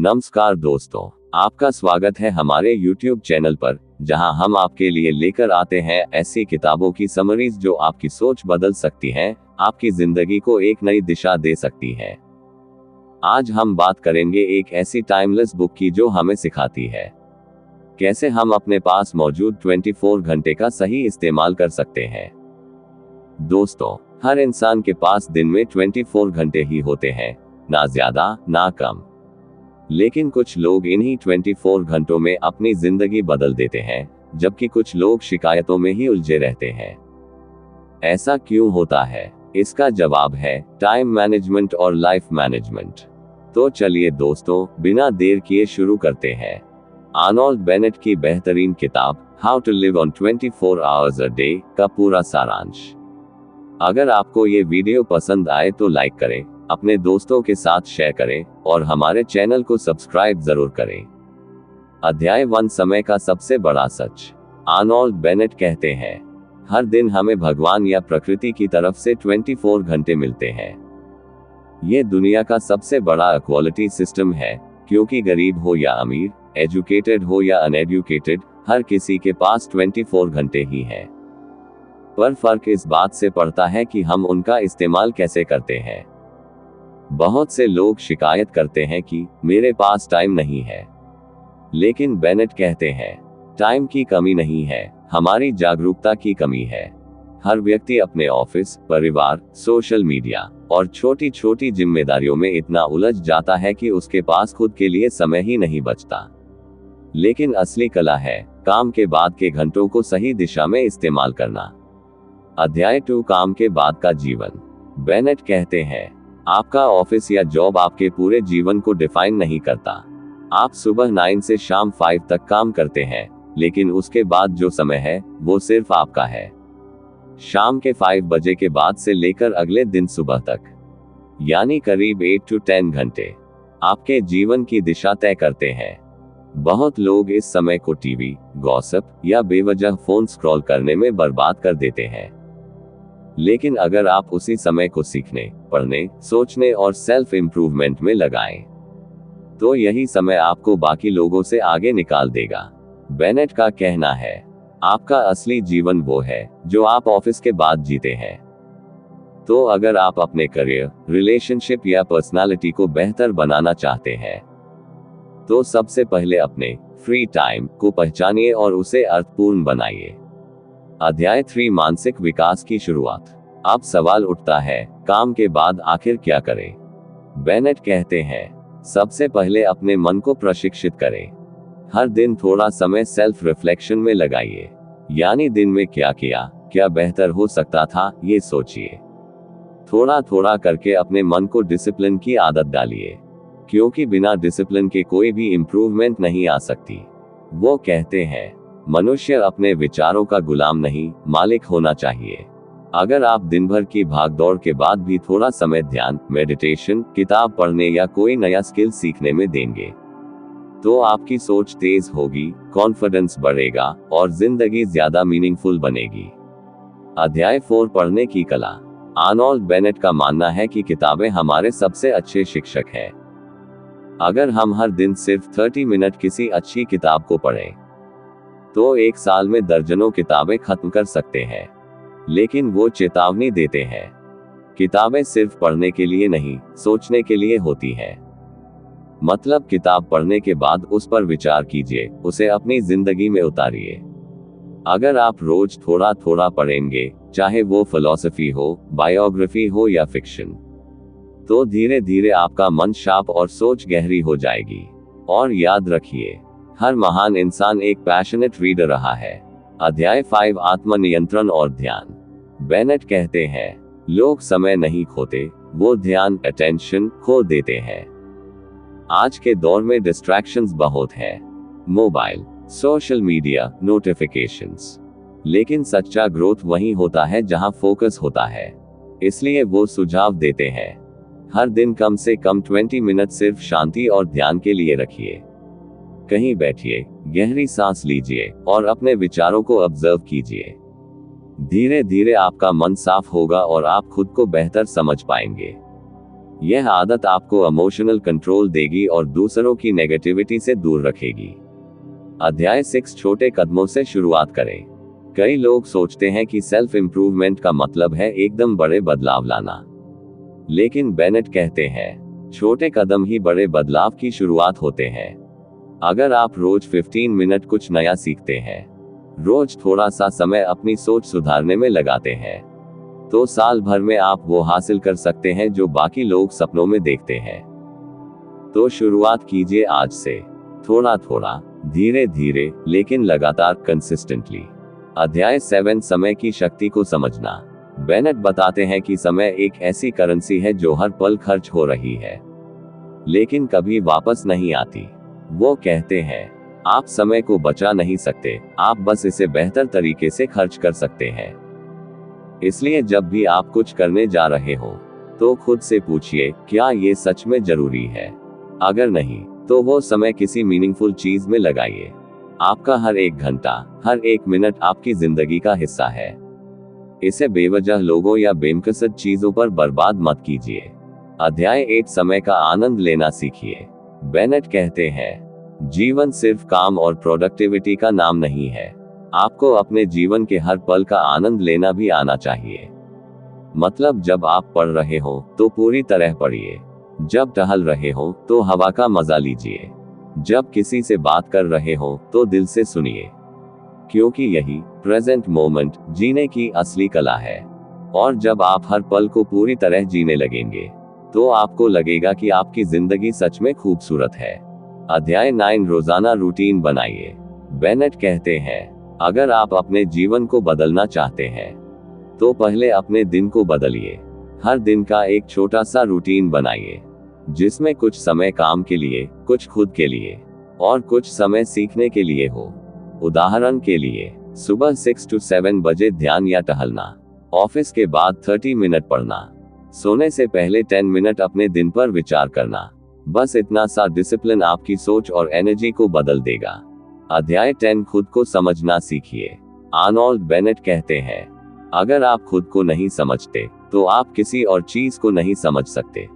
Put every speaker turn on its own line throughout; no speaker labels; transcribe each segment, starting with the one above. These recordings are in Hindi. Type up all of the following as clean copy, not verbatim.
नमस्कार दोस्तों, आपका स्वागत है हमारे YouTube चैनल पर, जहां हम आपके लिए लेकर आते हैं ऐसी किताबों की समरीज जो आपकी सोच बदल सकती हैं, आपकी जिंदगी को एक नई दिशा दे सकती हैं। आज हम बात करेंगे एक ऐसी टाइमलेस बुक की जो हमें सिखाती है कैसे हम अपने पास मौजूद 24 घंटे का सही इस्तेमाल कर सकते हैं। दोस्तों, हर इंसान के पास दिन में 24 घंटे ही होते हैं, ना ज्यादा ना कम। लेकिन कुछ लोग इन्हीं 24 घंटों में अपनी जिंदगी बदल देते हैं, जबकि कुछ लोग शिकायतों में ही उलझे रहते हैं। ऐसा क्यों होता है? इसका जवाब है टाइम मैनेजमेंट और लाइफ मैनेजमेंट। तो चलिए दोस्तों, बिना देर किए शुरू करते हैं आर्नोल्ड बेनेट की बेहतरीन किताब how to live on 24 hours a day का पूरा सारांश। अगर आपको ये वीडियो पसंद आए तो लाइक करें, अपने दोस्तों के साथ शेयर करें और हमारे चैनल को सब्सक्राइब जरूर करें। अध्याय 1, समय का सबसे बड़ा सच। आर्नोल्ड बेनेट कहते हैं, हर दिन हमें भगवान या प्रकृति की तरफ से 24 घंटे मिलते हैं। ये दुनिया का सबसे बड़ा इक्वालिटी सिस्टम है, क्योंकि गरीब हो या अमीर, एजुकेटेड हो या अनएजुकेटेड, हर किसी के पास 24 घंटे ही हैं। पर फर्क इस बात से पड़ता है कि हम उनका इस्तेमाल कैसे करते हैं। बहुत से लोग शिकायत करते हैं कि मेरे पास टाइम नहीं है, लेकिन बेनेट कहते हैं, टाइम की कमी नहीं है, हमारी जागरूकता की कमी है। हर व्यक्ति अपने ऑफिस, परिवार, सोशल मीडिया और छोटी छोटी जिम्मेदारियों में इतना उलझ जाता है कि उसके पास खुद के लिए समय ही नहीं बचता। लेकिन असली कला है काम के बाद के घंटों को सही दिशा में इस्तेमाल करना। अध्याय 2, काम के बाद का जीवन। बेनेट कहते हैं, आपका ऑफिस या जॉब आपके पूरे जीवन को डिफाइन नहीं करता। आप सुबह 9 से शाम 5 तक काम करते हैं, लेकिन उसके बाद जो समय है वो सिर्फ आपका है। शाम के 5 बजे के बाद से लेकर अगले दिन सुबह तक, यानी करीब 8 से 10 घंटे आपके जीवन की दिशा तय करते हैं। बहुत लोग इस समय को टीवी, गॉसिप या बेवजह फोन स्क्रॉल करने में बर्बाद कर देते हैं। लेकिन अगर आप उसी समय को सीखने, पढ़ने, सोचने और सेल्फ इंप्रूवमेंट में लगाएं, तो यही समय आपको बाकी लोगों से आगे निकाल देगा। बेनेट का कहना है, आपका असली जीवन वो है जो आप ऑफिस के बाद जीते हैं। तो अगर आप अपने करियर, रिलेशनशिप या पर्सनालिटी को बेहतर बनाना चाहते हैं, तो सबसे पहले अपने फ्री टाइम को पहचानिए और उसे अर्थपूर्ण बनाइए। अध्याय 3, मानसिक विकास की शुरुआत। अब सवाल उठता है, काम के बाद आखिर क्या करें? बेनेट कहते हैं, सबसे पहले अपने मन को प्रशिक्षित करें। हर दिन थोड़ा समय सेल्फ रिफ्लेक्शन में लगाइए, यानी दिन में क्या किया, क्या बेहतर हो सकता था, ये सोचिए। थोड़ा थोड़ा करके अपने मन को डिसिप्लिन की आदत डालिए, क्योंकि बिना डिसिप्लिन के कोई भी इंप्रूवमेंट नहीं आ सकती। वो कहते हैं, मनुष्य अपने विचारों का गुलाम नहीं, मालिक होना चाहिए। अगर आप दिन भर की भागदौड़ के बाद भी थोड़ा समय ध्यान, मेडिटेशन, किताब पढ़ने या कोई नया स्किल सीखने में देंगे, तो आपकी सोच तेज होगी, कॉन्फिडेंस बढ़ेगा और जिंदगी ज्यादा मीनिंगफुल बनेगी। अध्याय 4, पढ़ने की कला। आर्नोल्ड बेनेट का मानना है कि किताबें हमारे सबसे अच्छे शिक्षक हैं। अगर हम हर दिन सिर्फ 30 मिनट किसी अच्छी किताब को पढ़ें, तो एक साल में दर्जनों किताबें खत्म कर सकते हैं। लेकिन वो चेतावनी देते हैं, किताबें सिर्फ पढ़ने के लिए नहीं, सोचने के लिए होती हैं। मतलब किताब पढ़ने के बाद उस पर विचार कीजिए, उसे अपनी जिंदगी में उतारिए। अगर आप रोज थोड़ा थोड़ा पढ़ेंगे, चाहे वो फिलॉसफी हो, बायोग्राफी हो या फिक्शन, तो धीरे धीरे आपका मन शार्प और सोच गहरी हो जाएगी। और याद रखिए, हर महान इंसान एक पैशनेट रीडर रहा है। अध्याय 5, आत्मनियंत्रण और ध्यान। बेनेट कहते हैं, लोग समय नहीं खोते, वो ध्यान, अटेंशन खो देते हैं। आज के दौर में डिस्ट्रैक्शंस बहुत हैं, मोबाइल, सोशल मीडिया, नोटिफिकेशंस। लेकिन सच्चा ग्रोथ वहीं होता है जहां फोकस होता है। इसलिए वो सुझाव देते हैं, हर दिन कम से कम 20 मिनट सिर्फ शांति और ध्यान के लिए रखिए। कहीं बैठिए, गहरी सांस लीजिए और अपने विचारों को ऑब्जर्व कीजिए। धीरे धीरे आपका मन साफ होगा और आप खुद को बेहतर समझ पाएंगे। यह आदत आपको इमोशनल कंट्रोल देगी और दूसरों की नेगेटिविटी से दूर रखेगी। अध्याय 6 छोटे कदमों से शुरुआत करें। कई लोग सोचते हैं कि सेल्फ इंप्रूवमेंट का मतलब है एकदम बड़े बदलाव लाना, लेकिन बेनेट कहते हैं छोटे कदम ही बड़े बदलाव की शुरुआत होते हैं। अगर आप रोज 15 मिनट कुछ नया सीखते हैं, रोज थोड़ा सा समय अपनी सोच सुधारने में लगाते हैं, तो साल भर में आप वो हासिल कर सकते हैं जो बाकी लोग सपनों में देखते हैं। तो शुरुआत कीजिए आज से, थोड़ा थोड़ा, धीरे धीरे, लेकिन लगातार, कंसिस्टेंटली। अध्याय 7 समय की शक्ति को समझना। बेनेट बताते हैं कि समय एक ऐसी करेंसी है जो हर पल खर्च हो रही है, लेकिन कभी वापस नहीं आती। वो कहते हैं आप समय को बचा नहीं सकते, आप बस इसे बेहतर तरीके से खर्च कर सकते हैं। इसलिए जब भी आप कुछ करने जा रहे हो, तो खुद से पूछिए क्या ये सच में जरूरी है। अगर नहीं, तो वो समय किसी मीनिंगफुल चीज में लगाइए। आपका हर एक घंटा, हर एक मिनट आपकी जिंदगी का हिस्सा है। इसे बेवजह लोगों या बेमकसद चीजों पर बर्बाद मत कीजिए। अध्याय 8 समय का आनंद लेना सीखिए। बेनेट कहते हैं जीवन सिर्फ काम और प्रोडक्टिविटी का नाम नहीं है, आपको अपने जीवन के हर पल का आनंद लेना भी आना चाहिए। मतलब जब आप पढ़ रहे हो तो पूरी तरह पढ़िए, जब टहल रहे हो तो हवा का मजा लीजिए, जब किसी से बात कर रहे हो तो दिल से सुनिए, क्योंकि यही प्रेजेंट मोमेंट जीने की असली कला है। और जब आप हर पल को पूरी तरह जीने लगेंगे, तो आपको लगेगा कि आपकी जिंदगी सच में खूबसूरत है। अध्याय 9 रोजाना रूटीन बनाइए। बेनेट कहते हैं अगर आप अपने जीवन को बदलना चाहते हैं, तो पहले अपने दिन को बदलिए। हर दिन का एक छोटा सा रूटीन बनाइए, जिसमें कुछ समय काम के लिए, कुछ खुद के लिए, और कुछ समय सीखने के लिए हो। उदाहरण के लिए, सुबह 6 to 7 बजे ध्यान या टहलना, ऑफिस के बाद 30 मिनट पढ़ना, सोने से पहले 10 मिनट अपने दिन पर विचार करना। बस इतना सा डिसिप्लिन आपकी सोच और एनर्जी को बदल देगा। अध्याय 10 खुद को समझना सीखिए। आर्नोल्ड बेनेट कहते हैं अगर आप खुद को नहीं समझते, तो आप किसी और चीज को नहीं समझ सकते।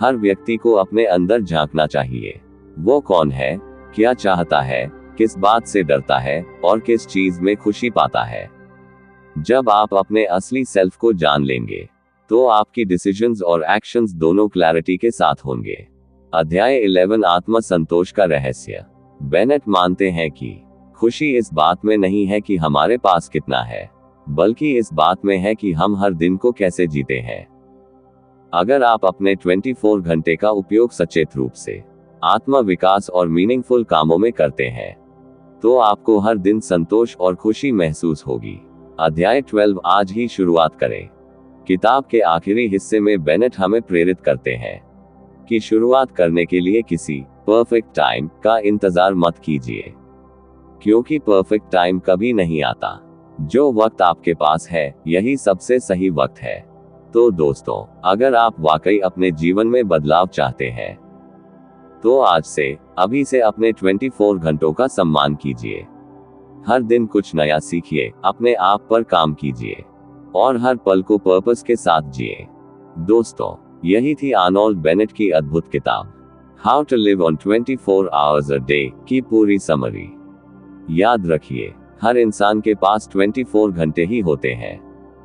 हर व्यक्ति को अपने अंदर झांकना चाहिए। वो कौन है, क्या चाहता है, किस बात से डरता है, और किस चीज में खुशी पाता है। जब आप अपने असली सेल्फ को जान लेंगे, तो आपकी डिसीजंस और एक्शंस दोनों क्लैरिटी के साथ होंगे। अध्याय 11 आत्म संतोष का रहस्य। बेनेट मानते हैं कि खुशी इस बात में नहीं है कि हमारे पास कितना है, बल्कि इस बात में है कि हम हर दिन को कैसे जीते हैं। अगर आप अपने 24 घंटे का उपयोग सचेत रूप से आत्म विकास और मीनिंगफुल कामों में करते हैं, तो आपको हर दिन संतोष और खुशी महसूस होगी। अध्याय 12 आज ही शुरुआत करें। किताब के आखिरी हिस्से में बेनेट हमें प्रेरित करते हैं कि शुरुआत करने के लिए किसी परफेक्ट टाइम का इंतजार मत कीजिए, क्योंकि परफेक्ट टाइम कभी नहीं आता। जो वक्त आपके पास है, यही सबसे सही वक्त है। तो दोस्तों, अगर आप वाकई अपने जीवन में बदलाव चाहते हैं, तो आज से, अभी से अपने 24 घंटों का सम्मान कीजिए। हर दिन कुछ नया सीखिए, अपने आप पर काम कीजिए, और हर पल को पर्पस के साथ जिए। दोस्तों, यही थी आर्नोल्ड बेनेट की अद्भुत किताब how to live on 24 hours a day की पूरी समरी। याद रखिए, हर इंसान के पास 24 घंटे ही होते हैं,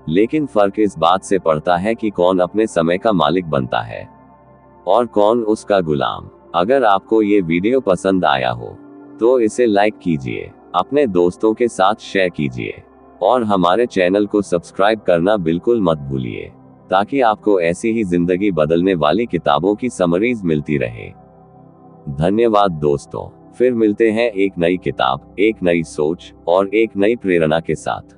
लेकिन फर्क इस बात से पड़ता है कि कौन अपने समय का मालिक बनता है और कौन उसका गुलाम। अगर आपको ये वीडियो पसंद आया हो, तो इसे लाइक कीजिए, अपने दोस्तों के साथ शेयर कीजिए, और हमारे चैनल को सब्सक्राइब करना बिल्कुल मत भूलिए, ताकि आपको ऐसी ही जिंदगी बदलने वाली किताबों की समरीज मिलती रहे। धन्यवाद दोस्तों, फिर मिलते हैं एक नई किताब, एक नई सोच और एक नई प्रेरणा के साथ।